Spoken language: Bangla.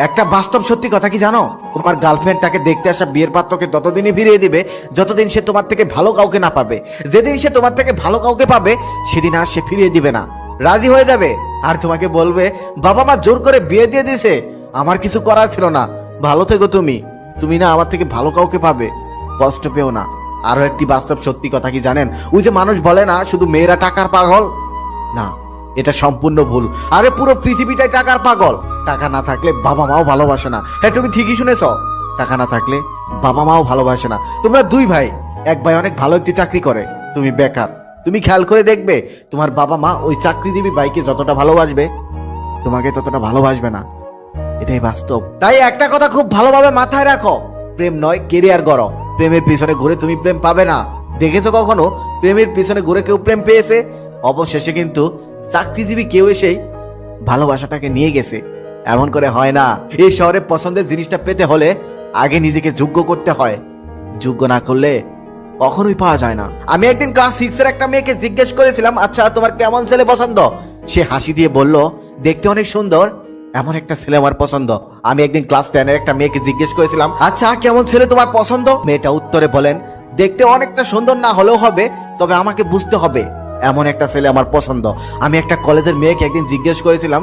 একটা বাস্তব সত্যি কথা কি জানো, তোমার গার্লফ্রেন্ড তাকে দেখতে আসা বিয়ের পাত্রকে ততদিনই ফিরিয়ে দিবে যতদিন সে তোমার থেকে ভালো কাউকে না পাবে। যেদিন সে তোমার থেকে ভালো কাউকে পাবে সেদিন আর সে ফিরিয়ে দিবে না, রাজি হয়ে যাবে। আর তোমাকে বলবে বাবা মা জোর করে বিয়ে দিয়ে দিয়েছে, আমার কিছু করার ছিল না, ভালো থেকো তুমি, তুমি না আমার থেকে ভালো কাউকে পাবে, কষ্ট পেও না। আরো একটি বাস্তব সত্যি কথা কি জানেন, ওই যে মানুষ বলে না শুধু মেয়েরা টাকার পাগল, না এটা সম্পূর্ণ ভুল। আরে পুরো পৃথিবীটাই টাকার পাগল। টাকা না থাকলে বাবা মাও ভালোবাসে না। হ্যাঁ তুমি ঠিকই শুনেছ, টাকা না থাকলে বাবা মাও ভালোবাসে না। তোমরা দুই ভাই, এক ভাই অনেক ভালো একটি চাকরি করে, তুমি বেকার। তুমি খেয়াল করে দেখবে তোমার বাবা মা ওই চাকরিজীবী ভাইকে যতটা ভালোবাসবে তোমাকে ততটা ভালোবাসবে না, এটাই বাস্তব। তাই একটা কথা খুব ভালোভাবে মাথায় রাখো, প্রেম নয় কেরিয়ার গড়ো। প্রেমের পিছনে ঘুরে তুমি প্রেম পাবে না। দেখেছো কখনো প্রেমের পিছনে ঘুরে কেউ প্রেম পেয়েছে? অবশেষে কিন্তু চাকরিজীবী কেউ এসেই ভালোবাসাটাকে নিয়ে গেছে। এমন করে হয় না। এই শহরে পছন্দের জিনিসটা পেতে হলে আগে নিজেকে যোগ্য করতে হয়, যোগ্য না করলে কখনোই পাওয়া যায় না। আমি একদিন ক্লাস 6 এর একটা মেয়েকে জিজ্ঞেস করেছিলাম, আচ্ছা তোমার কেমন ছেলে পছন্দ? সে হাসি দিয়ে বলল, দেখতে অনেক সুন্দর, এমন একটা ছেলে আমার পছন্দ। আমি একদিন ক্লাস 10 এর একটা মেয়েকে জিজ্ঞেস করেছিলাম, আচ্ছা কেমন ছেলে তোমার পছন্দ? মেয়েটা উত্তরে বলেন, দেখতে অনেকটা সুন্দর না হলেও হবে, তবে আমাকে বুঝতে হবে এমন একটা ছেলে আমার পছন্দ। আমি একটা কলেজের মেয়েকে একদিন জিজ্ঞেস করেছিলাম,